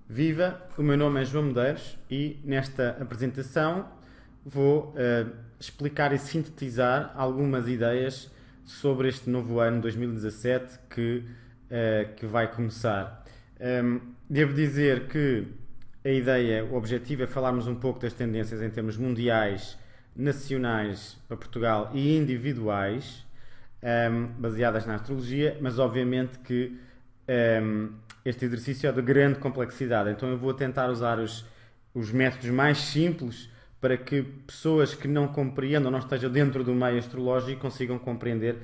Viva, o meu nome é João Medeiros e nesta apresentação vou explicar e sintetizar algumas ideias sobre este novo ano 2017 que vai começar. Devo dizer que a ideia, o objetivo é falarmos um pouco das tendências em termos mundiais, nacionais para Portugal e individuais, baseadas na astrologia, mas obviamente que este exercício é de grande complexidade, então eu vou tentar usar os métodos mais simples para que pessoas que não compreendam, não estejam dentro do meio astrológico, consigam compreender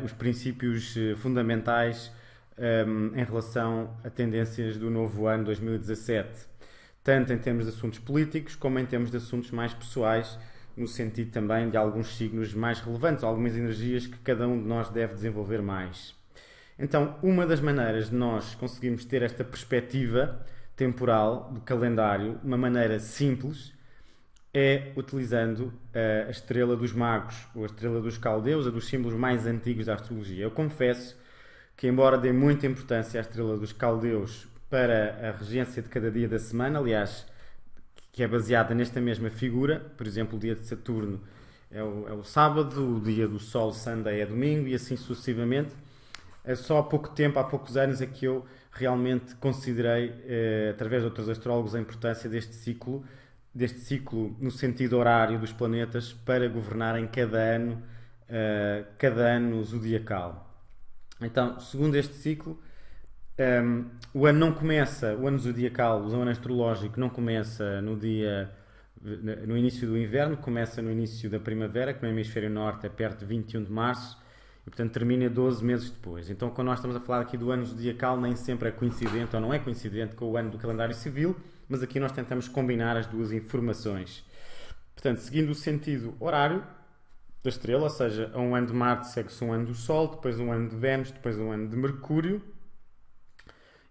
os princípios fundamentais em relação a tendências do novo ano 2017, tanto em termos de assuntos políticos como em termos de assuntos mais pessoais, no sentido também de alguns signos mais relevantes, algumas energias que cada um de nós deve desenvolver mais. Então, uma das maneiras de nós conseguirmos ter esta perspectiva temporal do calendário, uma maneira simples, é utilizando a estrela dos magos, ou a estrela dos caldeus, a dos símbolos mais antigos da astrologia. Eu confesso que, embora dê muita importância à estrela dos caldeus para a regência de cada dia da semana, aliás, que é baseada nesta mesma figura, por exemplo, o dia de Saturno é o sábado, o dia do Sol, Sunday, é domingo, e assim sucessivamente. Só há pouco tempo, há poucos anos, é que eu realmente considerei, através de outros astrólogos, a importância deste ciclo no sentido horário dos planetas para governarem cada ano zodiacal. Então, segundo este ciclo, o ano não começa, o ano zodiacal, o ano astrológico não começa no início do inverno, começa no início da primavera, que no hemisfério norte é perto de 21 de março, e portanto termina 12 meses depois. Então, quando nós estamos a falar aqui do ano zodiacal, nem sempre é coincidente ou não é coincidente com o ano do calendário civil, mas aqui nós tentamos combinar as duas informações. Portanto, seguindo o sentido horário da estrela, ou seja, a um ano de Marte segue-se um ano do Sol, depois um ano de Vênus, depois um ano de Mercúrio,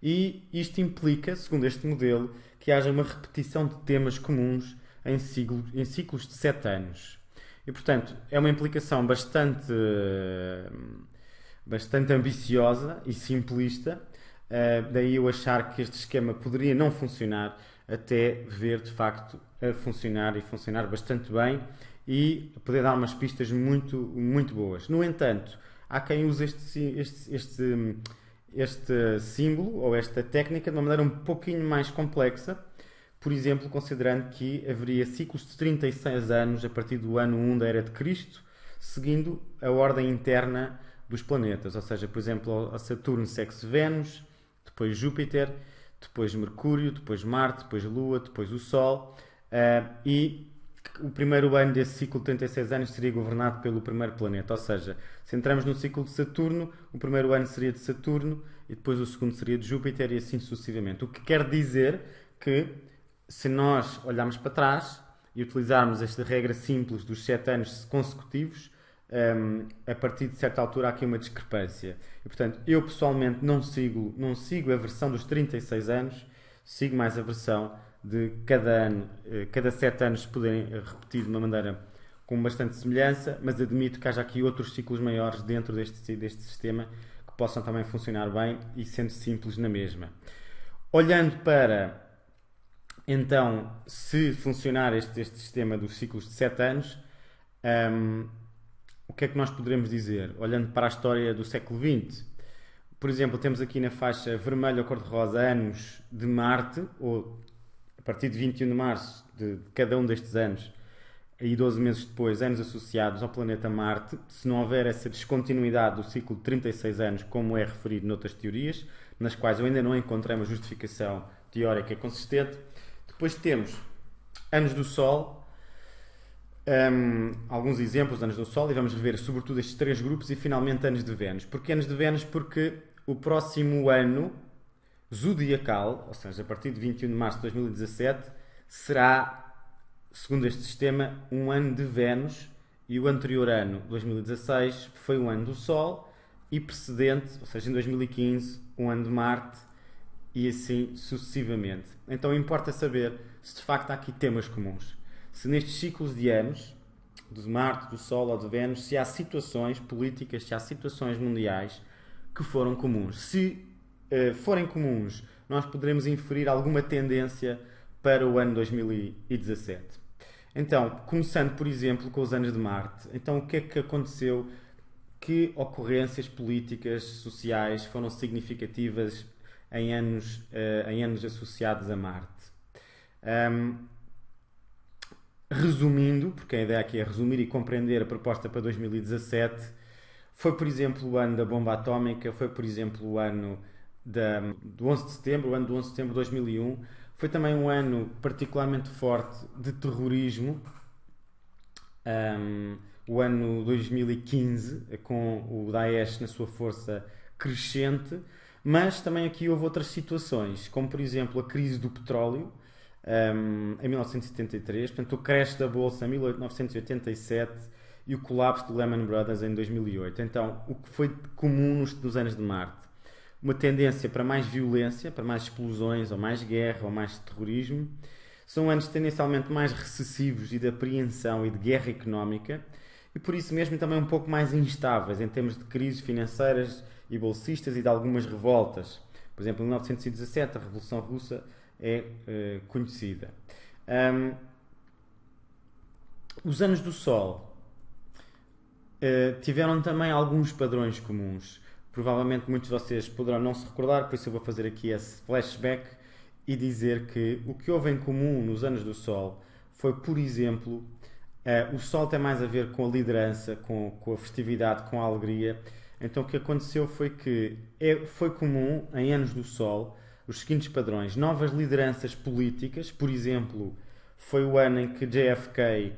e isto implica, segundo este modelo, que haja uma repetição de temas comuns em ciclos de 7 anos. E, portanto, é uma implicação bastante ambiciosa e simplista, daí eu achar que este esquema poderia não funcionar, até ver de facto a funcionar e funcionar bastante bem e poder dar umas pistas muito, muito boas. No entanto, há quem use este símbolo ou esta técnica de uma maneira um pouquinho mais complexa, por exemplo, considerando que haveria ciclos de 36 anos a partir do ano 1 da Era de Cristo, seguindo a ordem interna dos planetas, ou seja, por exemplo, a Saturno segue-se Vênus, depois Júpiter, depois Mercúrio, depois Marte, depois Lua, depois o Sol, e o primeiro ano desse ciclo de 36 anos seria governado pelo primeiro planeta, ou seja, se entramos no ciclo de Saturno, o primeiro ano seria de Saturno e depois o segundo seria de Júpiter e assim sucessivamente. O que quer dizer que, se nós olharmos para trás e utilizarmos esta regra simples dos 7 anos consecutivos, a partir de certa altura há aqui uma discrepância. E, portanto, eu pessoalmente não sigo a versão dos 36 anos, sigo mais a versão de cada ano, cada 7 anos se poderem repetir de uma maneira com bastante semelhança, mas admito que haja aqui outros ciclos maiores dentro deste sistema que possam também funcionar bem e sendo simples na mesma. Olhando para, então, se funcionar este sistema dos ciclos de 7 anos, o que é que nós poderemos dizer? Olhando para a história do século XX, por exemplo, temos aqui na faixa vermelha ou cor-de-rosa anos de Marte, ou a partir de 21 de março de cada um destes anos, e 12 meses depois, anos associados ao planeta Marte, se não houver essa descontinuidade do ciclo de 36 anos, como é referido noutras teorias, nas quais eu ainda não encontrei uma justificação teórica consistente. Depois temos anos do Sol, alguns exemplos de anos do Sol, e vamos rever sobretudo estes 3 grupos, e finalmente anos de Vênus. Porquê anos de Vênus? Porque o próximo ano zodiacal, ou seja, a partir de 21 de março de 2017, será, segundo este sistema, um ano de Vênus, e o anterior ano, 2016, foi um ano do Sol, e precedente, ou seja, em 2015, um ano de Marte, e assim sucessivamente. Então importa saber se de facto há aqui temas comuns. Se nestes ciclos de anos, de Marte, do Sol ou de Vênus, se há situações políticas, se há situações mundiais que foram comuns. Se forem comuns, nós poderemos inferir alguma tendência para o ano 2017. Então, começando, por exemplo, com os anos de Marte. Então, o que é que aconteceu? Que ocorrências políticas, sociais foram significativas em anos associados a Marte? Um, Resumindo, porque a ideia aqui é resumir e compreender a proposta para 2017, foi, por exemplo, o ano da bomba atómica, foi, por exemplo, o ano do 11 de setembro, o ano do 11 de setembro de 2001, foi também um ano particularmente forte de terrorismo, o ano 2015, com o Daesh na sua força crescente, mas também aqui houve outras situações, como por exemplo a crise do petróleo, em 1973, portanto o crash da Bolsa em 1987 e o colapso do Lehman Brothers em 2008. Então, o que foi comum nos anos de Marte? Uma tendência para mais violência, para mais explosões, ou mais guerra, ou mais terrorismo. São anos tendencialmente mais recessivos e de apreensão e de guerra económica, e por isso mesmo também um pouco mais instáveis em termos de crises financeiras e bolsistas e de algumas revoltas. Por exemplo, em 1917 a Revolução Russa é conhecida. Os anos do Sol tiveram também alguns padrões comuns. Provavelmente muitos de vocês poderão não se recordar, por isso eu vou fazer aqui esse flashback e dizer que o que houve em comum nos anos do Sol foi, por exemplo, o Sol tem mais a ver com a liderança, com a festividade, com a alegria. Então o que aconteceu foi que foi comum em anos do Sol os seguintes padrões: novas lideranças políticas, por exemplo, foi o ano em que JFK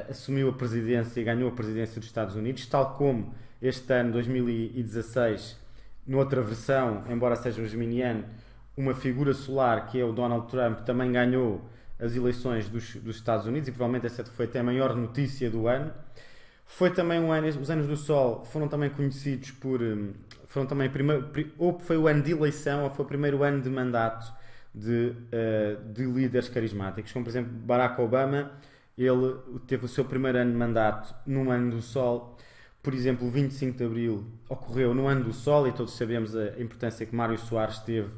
assumiu a presidência e ganhou a presidência dos Estados Unidos, tal como este ano, 2016, noutra versão, embora seja um geminiano, uma figura solar que é o Donald Trump também ganhou as eleições dos Estados Unidos, e provavelmente essa foi até a maior notícia do ano. Foi também um ano, os anos do Sol foram também conhecidos foram também ou foi o ano de eleição ou foi o primeiro ano de mandato de líderes carismáticos, como por exemplo Barack Obama. Ele teve o seu primeiro ano de mandato no ano do Sol. Por exemplo, o 25 de Abril ocorreu no ano do Sol, e todos sabemos a importância que Mário Soares teve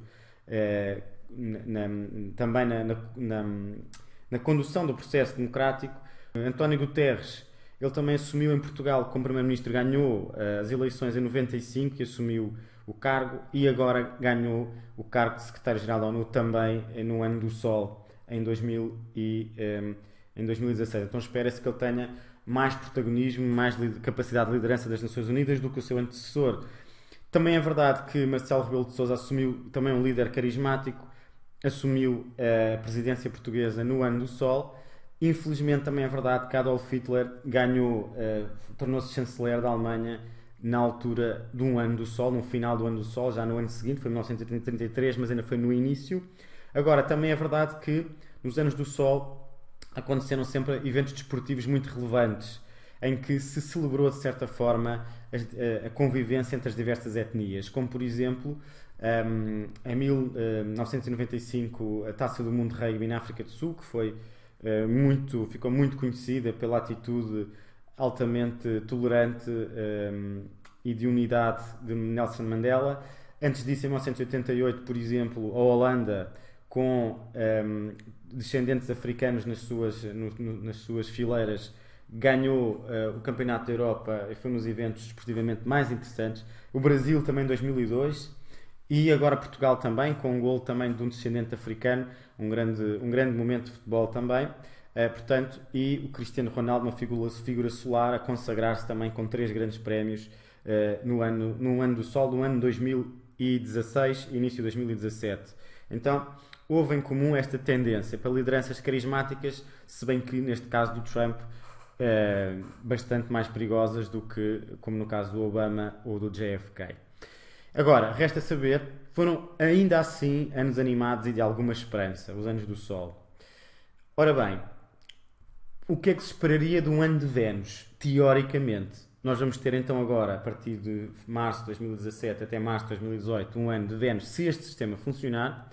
também na condução do processo democrático. António Guterres, ele também assumiu em Portugal como Primeiro-Ministro, ganhou as eleições em 95 e assumiu o cargo, e agora ganhou o cargo de Secretário-Geral da ONU também no ano do Sol, em 2016. Então espera-se que ele tenha mais protagonismo, mais capacidade de liderança das Nações Unidas do que o seu antecessor. Também é verdade que Marcelo Rebelo de Sousa assumiu, também um líder carismático, assumiu a presidência portuguesa no ano do Sol. Infelizmente também é verdade que Adolf Hitler tornou-se chanceler da Alemanha na altura de um ano do Sol, no final do ano do Sol, já no ano seguinte, foi em 1933, mas ainda foi no início. Agora, também é verdade que nos anos do Sol aconteceram sempre eventos desportivos muito relevantes, em que se celebrou de certa forma a convivência entre as diversas etnias, como por exemplo em 1995 a Taça do Mundo de Rugby na África do Sul, que ficou muito conhecida pela atitude altamente tolerante e de unidade de Nelson Mandela. Antes disso, em 1988, por exemplo, a Holanda, com descendentes africanos nas suas fileiras, ganhou o Campeonato da Europa e foi um dos eventos desportivamente mais interessantes. O Brasil também em 2002, e agora Portugal também, com um golo também de um descendente africano, um grande momento de futebol também. Portanto, e o Cristiano Ronaldo, uma figura solar, a consagrar-se também com 3 grandes prémios no ano do Sol, no ano 2016 e início de 2017. Então, houve em comum esta tendência para lideranças carismáticas, se bem que neste caso do Trump bastante mais perigosas do que como no caso do Obama ou do JFK. Agora, resta saber, foram ainda assim anos animados e de alguma esperança, os anos do Sol. Ora bem, o que é que se esperaria de um ano de Vênus, teoricamente? Nós vamos ter então agora, a partir de março de 2017 até março de 2018, um ano de Vênus, se este sistema funcionar.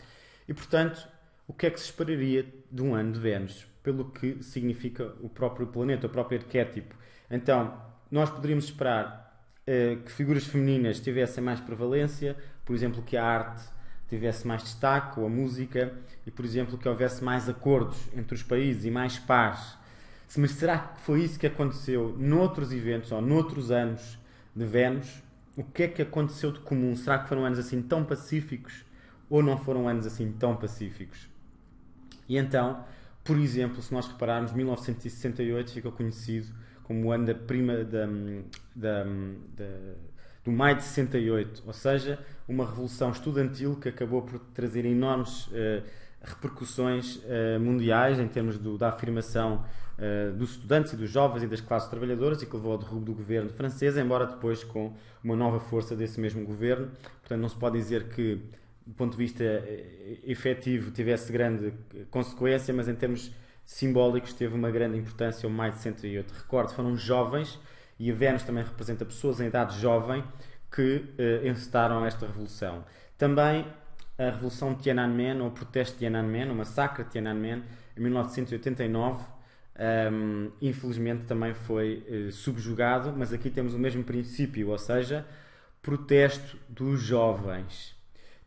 E, portanto, o que é que se esperaria de um ano de Vênus? Pelo que significa o próprio planeta, o próprio arquétipo. Então, nós poderíamos esperar que figuras femininas tivessem mais prevalência, por exemplo, que a arte tivesse mais destaque, ou a música, e, por exemplo, que houvesse mais acordos entre os países e mais paz. Mas será que foi isso que aconteceu noutros eventos ou noutros anos de Vênus? O que é que aconteceu de comum? Será que foram anos assim tão pacíficos ou não foram anos assim tão pacíficos? E então, por exemplo, se nós repararmos, 1968 ficou conhecido como o ano do Maio de 68, ou seja, uma revolução estudantil que acabou por trazer enormes repercussões mundiais em termos da afirmação dos estudantes e dos jovens e das classes trabalhadoras, e que levou ao derrubo do governo francês, embora depois com uma nova força desse mesmo governo. Portanto, não se pode dizer que, do ponto de vista efetivo, tivesse grande consequência, mas em termos simbólicos teve uma grande importância o Maio de 68. Recordo, foram jovens, e a Vênus também representa pessoas em idade jovem que encetaram esta revolução. Também a revolução de Tiananmen, ou o protesto de Tiananmen, o massacre de Tiananmen, em 1989, infelizmente também foi subjugado, mas aqui temos o mesmo princípio, ou seja, protesto dos jovens.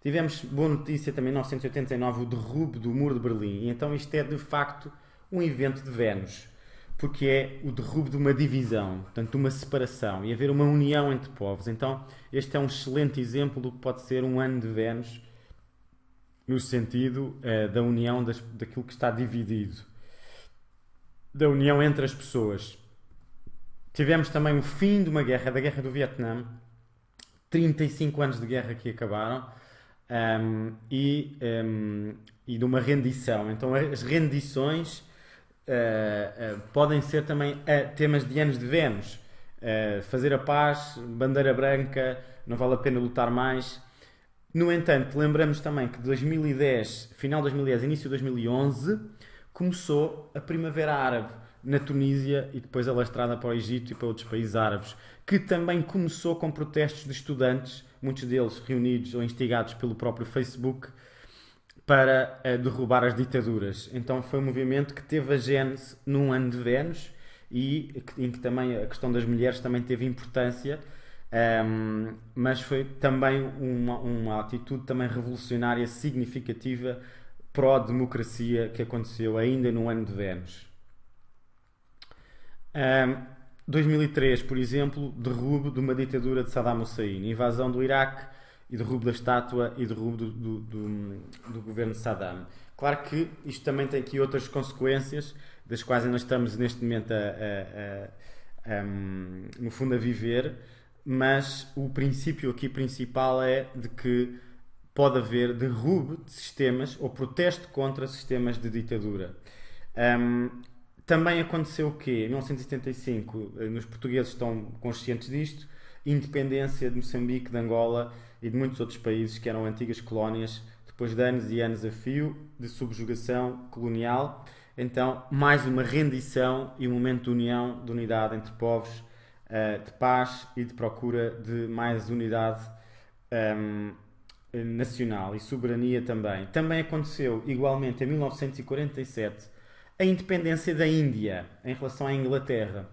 Tivemos, boa notícia, também em 1989, o derrubo do Muro de Berlim, e então isto é de facto um evento de Vênus, porque é o derrubo de uma divisão, portanto, de uma separação, e haver uma união entre povos. Então, este é um excelente exemplo do que pode ser um ano de Vênus, no sentido da união daquilo que está dividido, da união entre as pessoas. Tivemos também o fim de uma guerra, da Guerra do Vietnã, 35 anos de guerra que acabaram, e de uma rendição. Então, as rendições podem ser também temas de anos de Vênus. Fazer a paz, bandeira branca, não vale a pena lutar mais. No entanto, lembramos também que 2010, final de 2010, início de 2011, começou a Primavera Árabe na Tunísia e depois alastrada para o Egito e para outros países árabes, que também começou com protestos de estudantes, muitos deles reunidos ou instigados pelo próprio Facebook, para derrubar as ditaduras. Então foi um movimento que teve a gênese num ano de Vênus e em que também a questão das mulheres também teve importância, mas foi também uma atitude também revolucionária significativa pró-democracia que aconteceu ainda no ano de Vênus. 2003, por exemplo, derrubo de uma ditadura de Saddam Hussein, invasão do Iraque e derrubo da estátua e derrubo do governo de Saddam. Claro que isto também tem aqui outras consequências, das quais ainda estamos neste momento no fundo a viver, mas o princípio aqui principal é de que pode haver derrube de sistemas ou protesto contra sistemas de ditadura. Também aconteceu o quê? Em 1975, os portugueses estão conscientes disto, independência de Moçambique, de Angola e de muitos outros países que eram antigas colónias, depois de anos e anos a fio de subjugação colonial. Então, mais uma rendição e um momento de união, de unidade entre povos, de paz e de procura de mais unidade nacional e soberania também. Também aconteceu, igualmente, em 1947, a independência da Índia em relação à Inglaterra.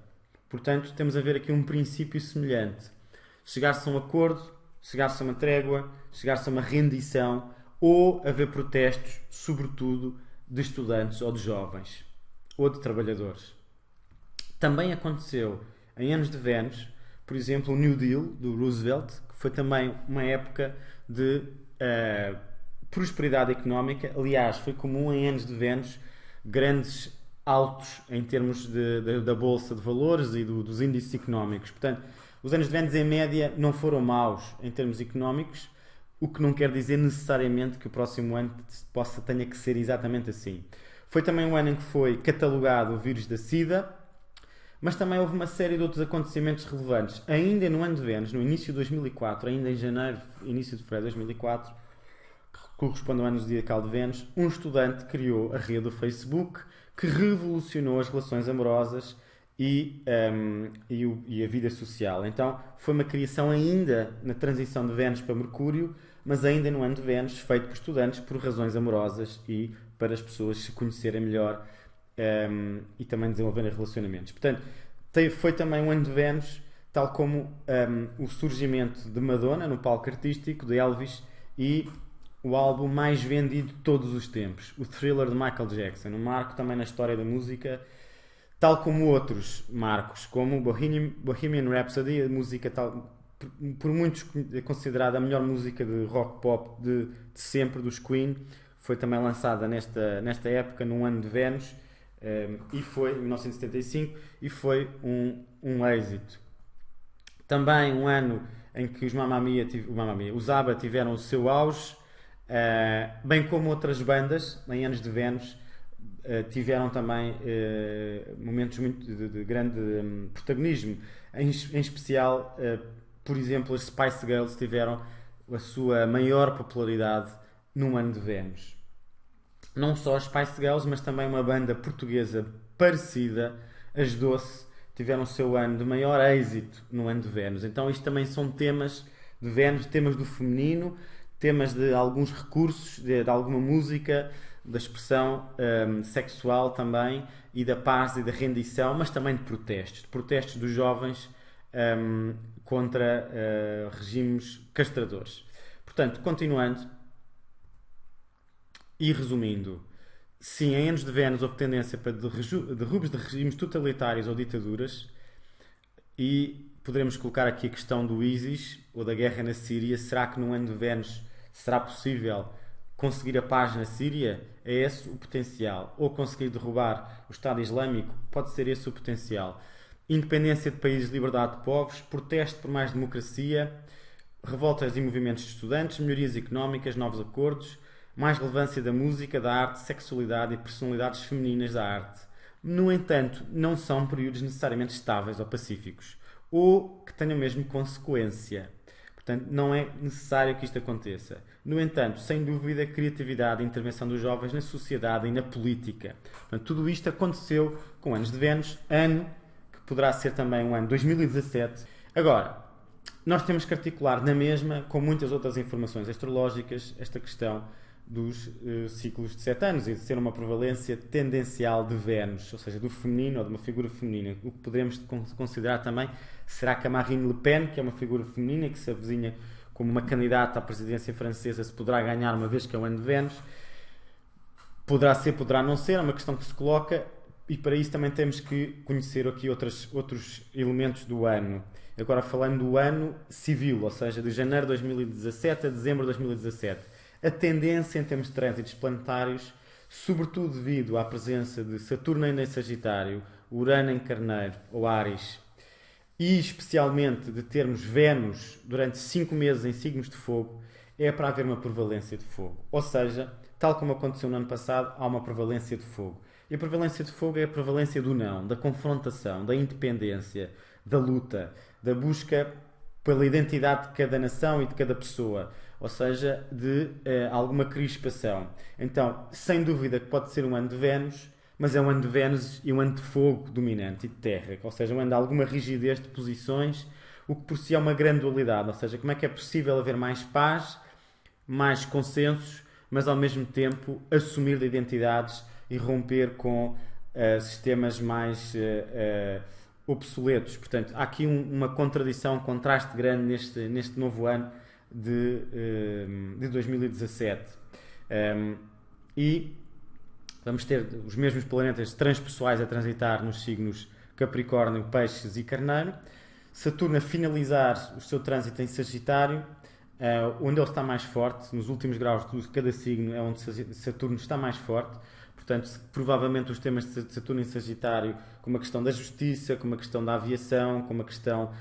Portanto, temos a ver aqui um princípio semelhante. Chegar-se a um acordo, chegar-se a uma trégua, chegar-se a uma rendição ou haver protestos, sobretudo, de estudantes ou de jovens ou de trabalhadores. Também aconteceu em anos de Vênus, por exemplo, o New Deal do Roosevelt, que foi também uma época de prosperidade económica. Aliás, foi comum em anos de Vênus grandes altos em termos da bolsa de valores e dos índices económicos. Portanto, os anos de Vênus em média não foram maus em termos económicos, o que não quer dizer necessariamente que o próximo ano tenha que ser exatamente assim. Foi também um ano em que foi catalogado o vírus da SIDA, mas também houve uma série de outros acontecimentos relevantes. Ainda no ano de Vênus, no início de 2004, ainda em janeiro, início de fevereiro de 2004, que corresponde ao ano zodiacal de Vênus, um estudante criou a rede do Facebook que revolucionou as relações amorosas e a vida social. Então, foi uma criação ainda na transição de Vênus para Mercúrio, mas ainda no ano de Vênus, feito por estudantes por razões amorosas e para as pessoas se conhecerem melhor e também desenvolverem relacionamentos. Portanto, foi também um ano de Vênus tal como o surgimento de Madonna no palco artístico, de Elvis, e o álbum mais vendido de todos os tempos, o Thriller de Michael Jackson, um marco também na história da música, tal como outros marcos, como Bohemian Rhapsody, a música por muitos considerada a melhor música de rock pop de sempre, dos Queen, foi também lançada nesta época, num ano de Vênus, e foi, em 1975, e foi um êxito. Também um ano em que os ABBA tiveram o seu auge, bem como outras bandas, em anos de Vênus, tiveram também momentos muito de grande protagonismo. Em especial, por exemplo, as Spice Girls tiveram a sua maior popularidade num ano de Vênus. Não só as Spice Girls, mas também uma banda portuguesa parecida, as Doce, tiveram o seu ano de maior êxito no ano de Vênus. Então isto também são temas de Vênus, temas do feminino, temas de alguns recursos, de alguma música, da expressão sexual também, e da paz e da rendição, mas também de protestos dos jovens contra regimes castradores. Portanto, continuando e resumindo, sim, em anos de Vênus houve tendência para derrubos de regimes totalitários ou ditaduras, e poderemos colocar aqui a questão do ISIS ou da guerra na Síria. Será que num ano de Vênus será possível conseguir a paz na Síria? É esse o potencial. Ou conseguir derrubar o Estado Islâmico? Pode ser esse o potencial. Independência de países, liberdade de povos, protesto por mais democracia, revoltas e movimentos de estudantes, melhorias económicas, novos acordos, mais relevância da música, da arte, sexualidade e personalidades femininas da arte. No entanto, não são períodos necessariamente estáveis ou pacíficos, ou que tenham mesmo consequência. Portanto, não é necessário que isto aconteça. No entanto, sem dúvida, a criatividade e a intervenção dos jovens na sociedade e na política. Portanto, tudo isto aconteceu com anos de Vênus, ano que poderá ser também um ano 2017. Agora, nós temos que articular na mesma, com muitas outras informações astrológicas, esta questão dos ciclos de 7 anos e de ser uma prevalência tendencial de Vênus, ou seja, do feminino ou de uma figura feminina. O que poderemos considerar também, será que a Marine Le Pen, que é uma figura feminina que se avizinha como uma candidata à presidência francesa, se poderá ganhar uma vez que é o ano de Vênus? Poderá ser, poderá não ser, é uma questão que se coloca, e para isso também temos que conhecer aqui outros elementos do ano. Agora falando do ano civil, ou seja, de janeiro de 2017 a dezembro de 2017. A tendência em termos de trânsitos planetários, sobretudo devido à presença de Saturno ainda em Sagitário, Urano em Carneiro ou Áries, e especialmente de termos Vênus durante 5 meses em signos de fogo, é para haver uma prevalência de fogo. Ou seja, tal como aconteceu no ano passado, há uma prevalência de fogo. E a prevalência de fogo é a prevalência do não, da confrontação, da independência, da luta, da busca pela identidade de cada nação e de cada pessoa, ou seja, de alguma crispação. Então, sem dúvida que pode ser um ano de Vênus, mas é um ano de Vênus e um ano de fogo dominante e de terra, ou seja, um ano de alguma rigidez de posições, o que por si é uma grande dualidade, ou seja, como é que é possível haver mais paz, mais consensos, mas ao mesmo tempo assumir de identidades e romper com sistemas mais obsoletos. Portanto, há aqui uma contradição, um contraste grande neste novo ano de 2017. E vamos ter os mesmos planetas transpessoais a transitar nos signos Capricórnio, Peixes e Carneiro. Saturno a finalizar o seu trânsito em Sagitário, onde ele está mais forte, nos últimos graus de cada signo é onde Saturno está mais forte. Portanto, provavelmente os temas de Saturno em Sagitário, como a questão da justiça, como a questão da aviação, como a questão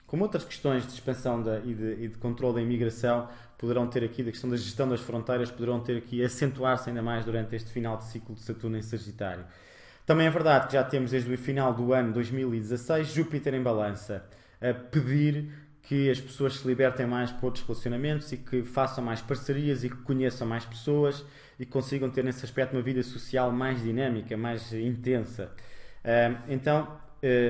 como outras questões de expansão e de controle da imigração, poderão ter aqui, da questão da gestão das fronteiras, poderão ter aqui, acentuar-se ainda mais durante este final de ciclo de Saturno em Sagitário. Também é verdade que já temos desde o final do ano 2016 Júpiter em Balança a pedir que as pessoas se libertem mais por outros relacionamentos e que façam mais parcerias e que conheçam mais pessoas e que consigam ter nesse aspecto uma vida social mais dinâmica, mais intensa. Então,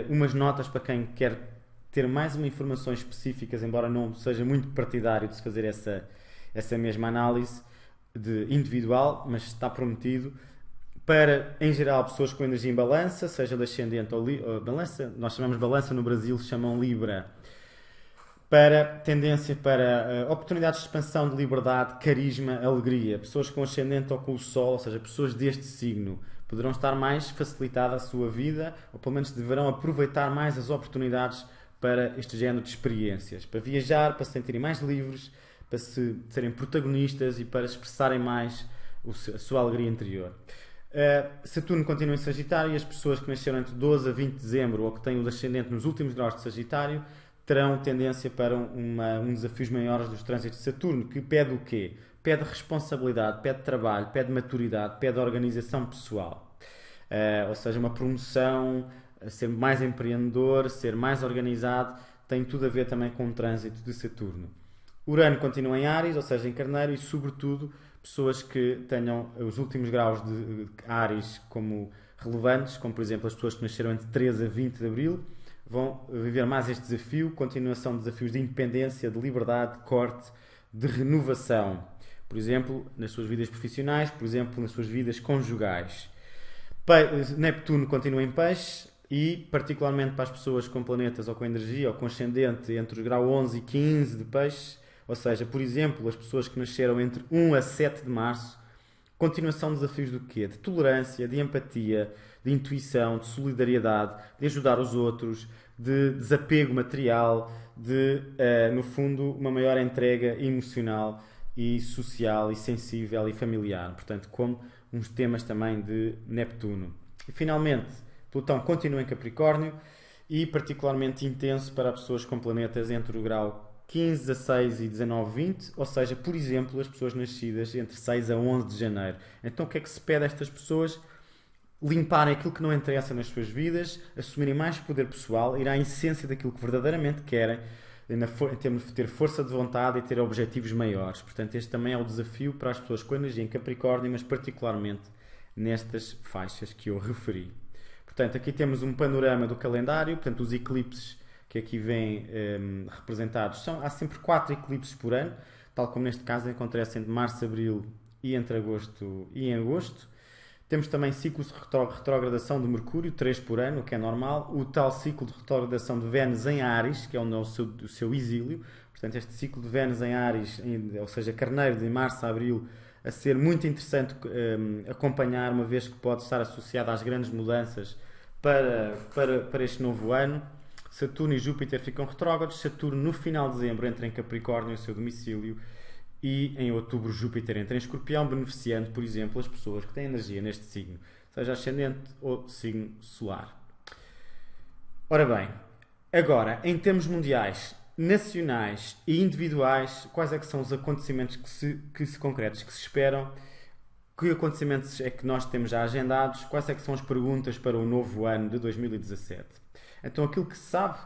umas notas para quem quer ter mais uma informações específicas, embora não seja muito partidário de se fazer essa mesma análise individual, mas está prometido para, em geral, pessoas com energia em balança, seja ascendente ou balança, nós chamamos balança, no Brasil chamam Libra, para tendência para oportunidades de expansão, de liberdade, carisma, alegria. Pessoas com ascendente ou com o Sol, ou seja, pessoas deste signo, poderão estar mais facilitada a sua vida, ou pelo menos deverão aproveitar mais as oportunidades para este género de experiências, para viajar, para se sentirem mais livres, para serem protagonistas e para expressarem mais a sua alegria interior. Saturno continua em Sagitário e as pessoas que nasceram entre 12 a 20 de dezembro ou que têm o ascendente nos últimos graus de Sagitário terão tendência para desafios maiores dos trânsitos de Saturno, que pede o quê? Pede responsabilidade, pede trabalho, pede maturidade, pede organização pessoal. Ou seja, uma promoção, ser mais empreendedor, ser mais organizado, tem tudo a ver também com o trânsito de Saturno. Urano continua em Áries, ou seja, em Carneiro, e sobretudo pessoas que tenham os últimos graus de Áries como relevantes, como por exemplo as pessoas que nasceram entre 13 a 20 de Abril, vão viver mais este desafio, continuação de desafios de independência, de liberdade, de corte, de renovação. Por exemplo, nas suas vidas profissionais, por exemplo, nas suas vidas conjugais. Neptuno continua em Peixe e, particularmente para as pessoas com planetas ou com energia ou com ascendente entre os graus 11 e 15 de Peixe, ou seja, por exemplo, as pessoas que nasceram entre 1 a 7 de Março, continuação de desafios do quê? De tolerância, de empatia, de intuição, de solidariedade, de ajudar os outros, de desapego material, de, no fundo, uma maior entrega emocional e social e sensível e familiar. Portanto, como uns temas também de Neptuno. E, finalmente, Plutão continua em Capricórnio e particularmente intenso para pessoas com planetas entre o grau 15, 16 e 19, 20, ou seja, por exemplo, as pessoas nascidas entre 6 a 11 de janeiro. Então o que é que se pede a estas pessoas? Limparem aquilo que não interessa nas suas vidas, assumirem mais poder pessoal, ir à essência daquilo que verdadeiramente querem, em termos de ter força de vontade e ter objetivos maiores. Portanto, este também é o desafio para as pessoas com energia em Capricórnio, mas particularmente nestas faixas que eu referi. Portanto, aqui temos um panorama do calendário, portanto, os eclipses que aqui vêm representados. Há sempre 4 eclipses por ano, tal como neste caso acontecem entre março, abril e entre agosto e em agosto. Temos também ciclos de retrogradação de Mercúrio, 3 por ano, o que é normal. O tal ciclo de retrogradação de Vênus em Áries, que é o seu exílio. Portanto, este ciclo de Vênus em Áries, ou seja, Carneiro, de março a abril, a ser muito interessante acompanhar, uma vez que pode estar associado às grandes mudanças para este novo ano. Saturno e Júpiter ficam retrógrados. Saturno, no final de dezembro, entra em Capricórnio, o seu domicílio. E em outubro Júpiter entra em Escorpião, beneficiando, por exemplo, as pessoas que têm energia neste signo, seja ascendente ou signo solar. Ora bem, agora, em termos mundiais, nacionais e individuais, quais é que são os acontecimentos que se concretos, que se esperam? Que acontecimentos é que nós temos já agendados? Quais é que são as perguntas para o novo ano de 2017? Então, aquilo que se sabe,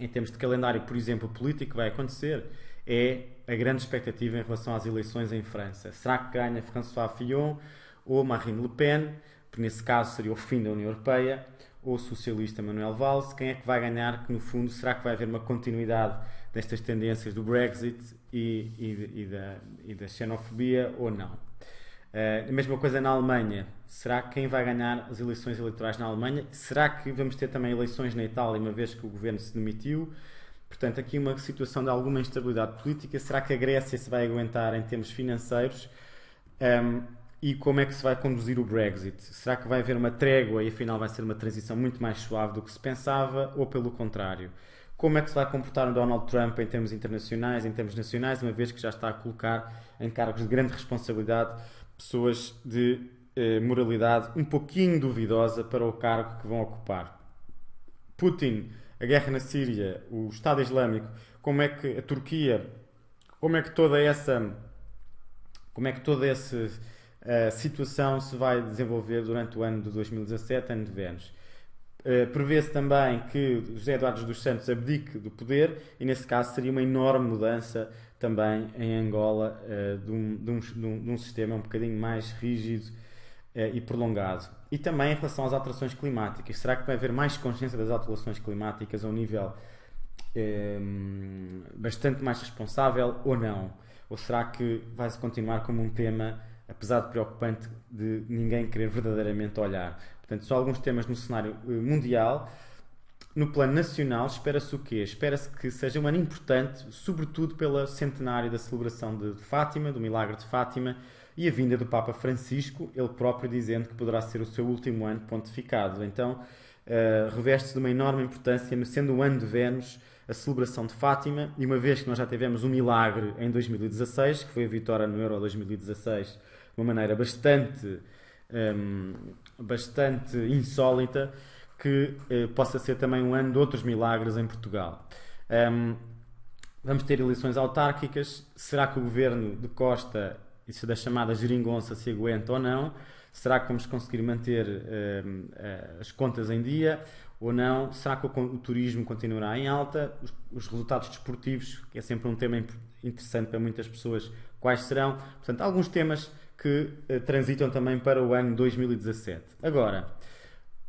em termos de calendário, por exemplo, político, que vai acontecer, é a grande expectativa em relação às eleições em França. Será que ganha François Fillon ou Marine Le Pen? Porque nesse caso seria o fim da União Europeia, ou o socialista Manuel Valls. Quem é que vai ganhar? Que no fundo, será que vai haver uma continuidade destas tendências do Brexit e da xenofobia ou não? A mesma coisa na Alemanha. Será que quem vai ganhar as eleições eleitorais na Alemanha? Será que vamos ter também eleições na Itália, uma vez que o governo se demitiu? Portanto, aqui uma situação de alguma instabilidade política. Será que a Grécia se vai aguentar em termos financeiros? E como é que se vai conduzir o Brexit? Será que vai haver uma trégua e afinal vai ser uma transição muito mais suave do que se pensava? Ou pelo contrário? Como é que se vai comportar o Donald Trump em termos internacionais, em termos nacionais, uma vez que já está a colocar em cargos de grande responsabilidade pessoas de moralidade um pouquinho duvidosa para o cargo que vão ocupar? Putin, a guerra na Síria, o Estado Islâmico, como é que a Turquia, como é que toda essa situação se vai desenvolver durante o ano de 2017, ano de Vênus. Prevê-se também que José Eduardo dos Santos abdique do poder e nesse caso seria uma enorme mudança também em Angola de um sistema um bocadinho mais rígido e prolongado. E também em relação às alterações climáticas. Será que vai haver mais consciência das alterações climáticas a um nível bastante mais responsável ou não? Ou será que vai-se continuar como um tema apesar de preocupante, de ninguém querer verdadeiramente olhar. Portanto, só alguns temas no cenário mundial. No plano nacional, espera-se o quê? Espera-se que seja um ano importante, sobretudo pelo centenário da celebração de Fátima, do milagre de Fátima, e a vinda do Papa Francisco, ele próprio dizendo que poderá ser o seu último ano pontificado. Então, reveste-se de uma enorme importância, sendo o ano de Vênus, a celebração de Fátima, e uma vez que nós já tivemos um milagre em 2016, que foi a vitória no Euro 2016, de uma maneira bastante insólita, que possa ser também um ano de outros milagres em Portugal. Vamos ter eleições autárquicas. Será que o governo de Costa, isso da chamada geringonça, se aguenta ou não? Será que vamos conseguir manter as contas em dia ou não? Será que o turismo continuará em alta? Os resultados desportivos, que é sempre um tema interessante para muitas pessoas, quais serão? Portanto, alguns temas que transitam também para o ano 2017. Agora,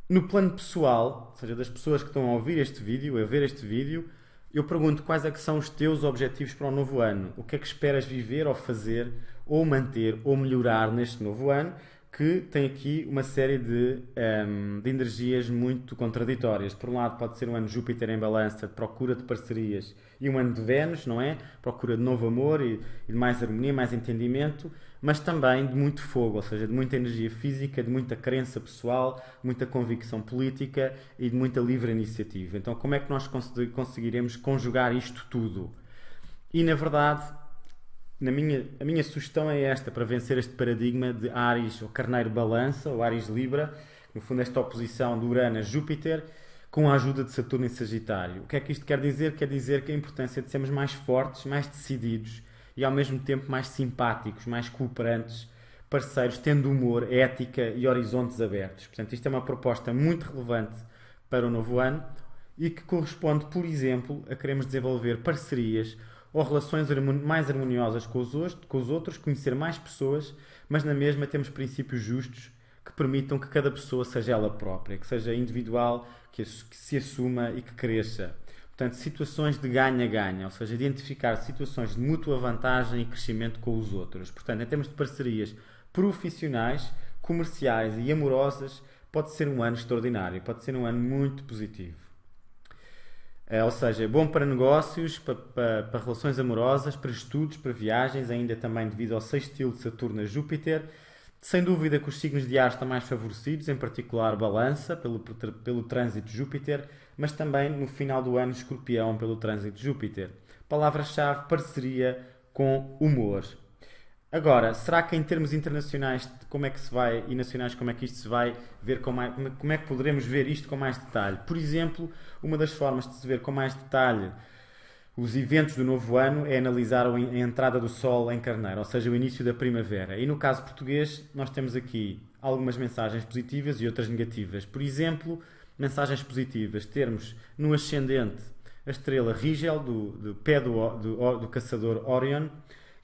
no plano pessoal, ou seja, das pessoas que estão a ouvir este vídeo, a ver este vídeo, eu pergunto quais é que são os teus objetivos para o novo ano. O que é que esperas viver ou fazer, ou manter, ou melhorar neste novo ano, que tem aqui uma série de energias muito contraditórias. Por um lado, pode ser um ano de Júpiter em balança, de procura de parcerias, e um ano de Vênus, não é? Procura de novo amor e de mais harmonia, mais entendimento, mas também de muito fogo, ou seja, de muita energia física, de muita crença pessoal, muita convicção política e de muita livre iniciativa. Então, como é que nós conseguiremos conjugar isto tudo? E, na verdade, a minha sugestão é esta, para vencer este paradigma de Áries ou Carneiro Balança, ou Áries Libra, no fundo esta oposição de Urano a Júpiter, com a ajuda de Saturno em Sagitário. O que é que isto quer dizer? Quer dizer que a importância de sermos mais fortes, mais decididos e ao mesmo tempo mais simpáticos, mais cooperantes, parceiros, tendo humor, ética e horizontes abertos. Portanto, isto é uma proposta muito relevante para o novo ano e que corresponde, por exemplo, a queremos desenvolver parcerias ou relações mais harmoniosas com os outros, conhecer mais pessoas, mas na mesma temos princípios justos que permitam que cada pessoa seja ela própria, que seja individual, que se assuma e que cresça. Portanto, situações de ganha-ganha, ou seja, identificar situações de mútua vantagem e crescimento com os outros. Portanto, em termos de parcerias profissionais, comerciais e amorosas, pode ser um ano extraordinário, pode ser um ano muito positivo. Ou seja, é bom para negócios, para relações amorosas, para estudos, para viagens, ainda também devido ao sextil de Saturno a Júpiter. Sem dúvida que os signos de ar estão mais favorecidos, em particular Balança, pelo trânsito de Júpiter, mas também no final do ano Escorpião, pelo trânsito de Júpiter. Palavra-chave, parceria com humor. Agora, será que em termos internacionais como é que se vai, e nacionais como é que isto se vai ver como é que poderemos ver isto com mais detalhe? Por exemplo, uma das formas de se ver com mais detalhe os eventos do novo ano é analisar a entrada do Sol em Carneiro, ou seja, o início da primavera. E no caso português, nós temos aqui algumas mensagens positivas e outras negativas. Por exemplo, mensagens positivas, termos no ascendente a estrela Rigel, do pé do caçador Orion.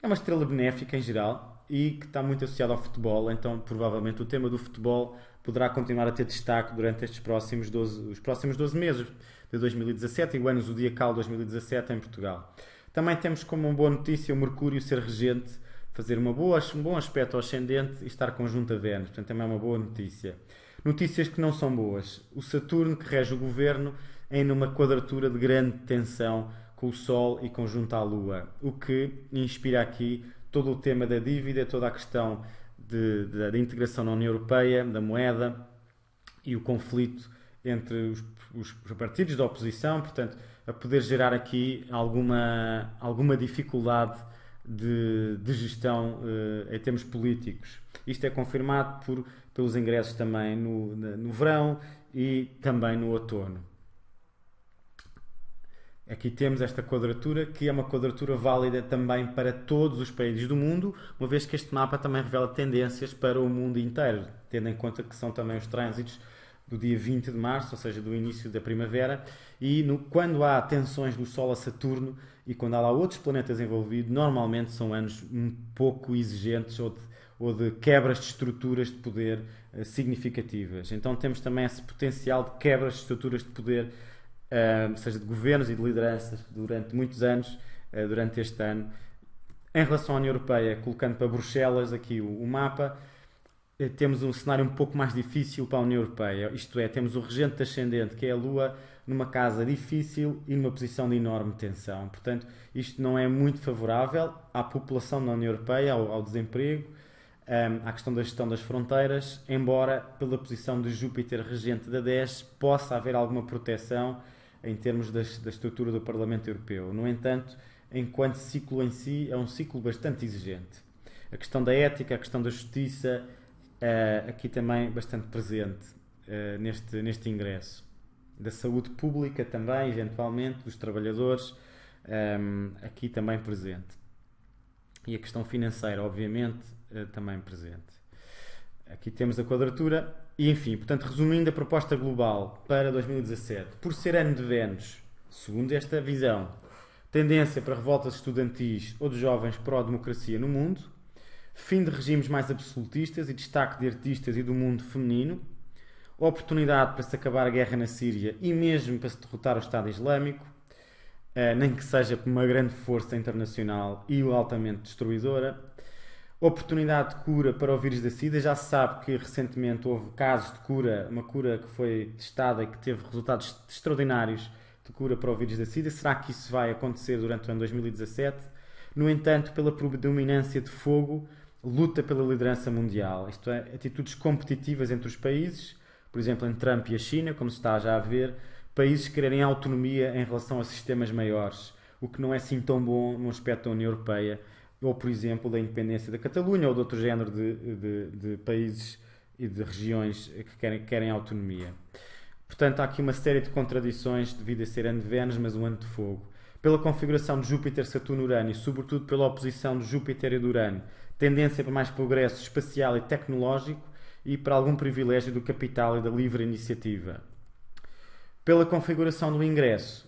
É uma estrela benéfica em geral e que está muito associada ao futebol, então provavelmente o tema do futebol poderá continuar a ter destaque durante os próximos 12 meses de 2017 e o ano zodiacal 2017 em Portugal. Também temos como uma boa notícia o Mercúrio ser regente, fazer um bom aspecto ao ascendente e estar conjunto a Vênus, portanto também é uma boa notícia. Notícias que não são boas. O Saturno, que rege o governo, é numa quadratura de grande tensão com o Sol e conjunto à Lua, o que inspira aqui todo o tema da dívida, toda a questão da integração na União Europeia, da moeda e o conflito entre os partidos da oposição, portanto, a poder gerar aqui alguma dificuldade de gestão em termos políticos. Isto é confirmado pelos ingressos também no verão e também no outono. Aqui temos esta quadratura, que é uma quadratura válida também para todos os países do mundo, uma vez que este mapa também revela tendências para o mundo inteiro, tendo em conta que são também os trânsitos do dia 20 de março, ou seja, do início da primavera, e quando há tensões do Sol a Saturno e quando há lá outros planetas envolvidos, normalmente são anos um pouco exigentes ou de quebras de estruturas de poder significativas. Então temos também esse potencial de quebras de estruturas de poder, seja de governos e de lideranças durante muitos anos, durante este ano, Em relação à União Europeia, colocando para Bruxelas aqui o mapa, temos um cenário um pouco mais difícil para a União Europeia. Isto é, temos o regente ascendente, que é a Lua, numa casa difícil e numa posição de enorme tensão. Portanto, isto não é muito favorável à população da União Europeia, ao desemprego, à questão da gestão das fronteiras, embora pela posição de Júpiter regente da 10 possa haver alguma proteção em termos da estrutura do Parlamento Europeu. No entanto, enquanto ciclo em si, é um ciclo bastante exigente. A questão da ética, a questão da justiça, aqui também bastante presente neste ingresso. Da saúde pública também, eventualmente, dos trabalhadores, aqui também presente. E a questão financeira, obviamente, também presente. Aqui temos a quadratura. E, enfim, portanto, resumindo a proposta global para 2017, por ser ano de Vênus, segundo esta visão, tendência para revoltas estudantis ou de jovens pró-democracia no mundo, fim de regimes mais absolutistas e destaque de artistas e do mundo feminino, oportunidade para se acabar a guerra na Síria e mesmo para se derrotar o Estado Islâmico, nem que seja por uma grande força internacional e altamente destruidora, oportunidade de cura para o vírus da SIDA. Já se sabe que recentemente houve casos de cura, uma cura que foi testada e que teve resultados extraordinários de cura para o vírus da SIDA. Será que isso vai acontecer durante o ano 2017? No entanto, pela predominância de fogo, luta pela liderança mundial, isto é, atitudes competitivas entre os países, por exemplo, entre Trump e a China, como se está já a ver, países que querem autonomia em relação a sistemas maiores, o que não é assim tão bom no aspecto da União Europeia, ou, por exemplo, da independência da Catalunha ou de outro género de países e de regiões que querem autonomia. Portanto, há aqui uma série de contradições devido a ser ano de Vênus, mas um ano de fogo. Pela configuração de Júpiter, Saturno e Urano e, sobretudo, pela oposição de Júpiter e de Urano, tendência para mais progresso espacial e tecnológico e para algum privilégio do capital e da livre iniciativa. Pela configuração do ingresso,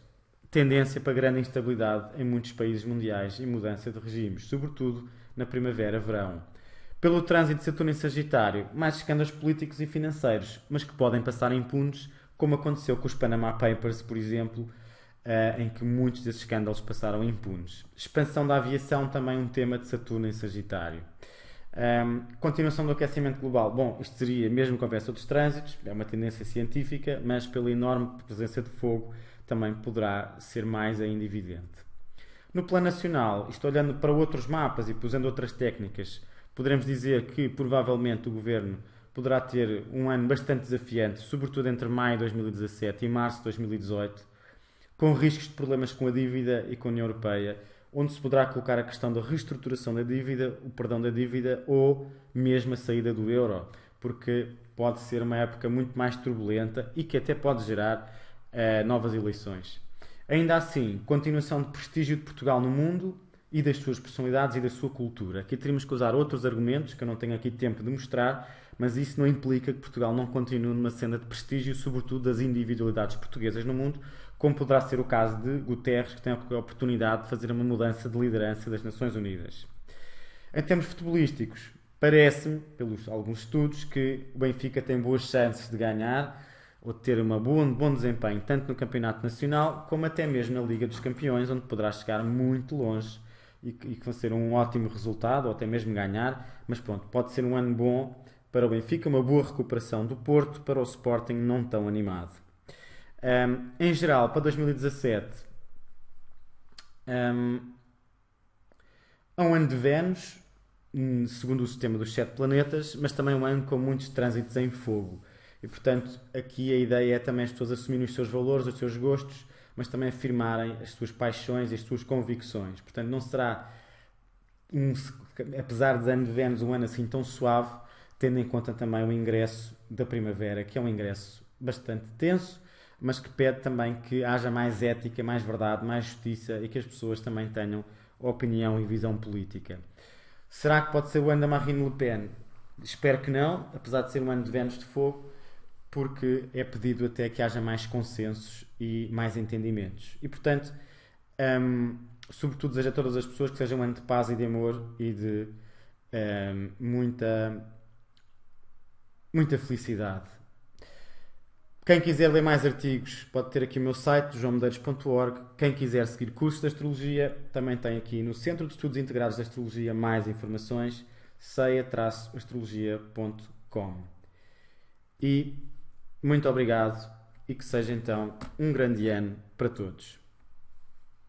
tendência para grande instabilidade em muitos países mundiais e mudança de regimes, sobretudo na primavera-verão. Pelo trânsito de Saturno em Sagitário, mais escândalos políticos e financeiros, mas que podem passar impunes, como aconteceu com os Panama Papers, por exemplo, em que muitos desses escândalos passaram impunes. Expansão da aviação, também um tema de Saturno em Sagitário. Continuação do aquecimento global. Bom, isto seria, mesmo que houvesse outros trânsitos, é uma tendência científica, mas pela enorme presença de fogo também poderá ser mais ainda evidente. No plano nacional, isto olhando para outros mapas e usando outras técnicas, poderemos dizer que provavelmente o Governo poderá ter um ano bastante desafiante, sobretudo entre maio de 2017 e março de 2018, com riscos de problemas com a dívida e com a União Europeia, onde se poderá colocar a questão da reestruturação da dívida, o perdão da dívida ou mesmo a saída do euro, porque pode ser uma época muito mais turbulenta e que até pode gerar novas eleições. Ainda assim, continuação de prestígio de Portugal no mundo e das suas personalidades e da sua cultura. Aqui teríamos que usar outros argumentos que eu não tenho aqui tempo de mostrar, mas isso não implica que Portugal não continue numa senda de prestígio, sobretudo das individualidades portuguesas no mundo, como poderá ser o caso de Guterres, que tem a oportunidade de fazer uma mudança de liderança das Nações Unidas. Em termos futebolísticos, parece-me, pelos alguns estudos, que o Benfica tem boas chances de ganhar ou de ter um bom desempenho, tanto no Campeonato Nacional, como até mesmo na Liga dos Campeões, onde poderá chegar muito longe e que vai ser um ótimo resultado, ou até mesmo ganhar, mas pronto, pode ser um ano bom para o Benfica, uma boa recuperação do Porto, para o Sporting não tão animado. Em geral, para 2017, é um ano de Vênus, segundo o sistema dos 7 planetas, mas também um ano com muitos trânsitos em fogo. E, portanto, aqui a ideia é também as pessoas assumirem os seus valores, os seus gostos, mas também afirmarem as suas paixões e as suas convicções. Portanto, não será, apesar de ano de Vênus, um ano assim tão suave, tendo em conta também o ingresso da primavera, que é um ingresso bastante tenso, mas que pede também que haja mais ética, mais verdade, mais justiça e que as pessoas também tenham opinião e visão política. Será que pode ser o ano da Marine Le Pen? Espero que não, apesar de ser um ano de Vênus de fogo, porque é pedido até que haja mais consensos e mais entendimentos. E, portanto, sobretudo desejo a todas as pessoas que seja um ano de paz e de amor e de muita felicidade. Quem quiser ler mais artigos pode ter aqui o meu site, joãomedeiros.org. Quem quiser seguir cursos de astrologia, também tem aqui no Centro de Estudos Integrados de Astrologia mais informações, ceia-astrologia.com. E muito obrigado e que seja então um grande ano para todos.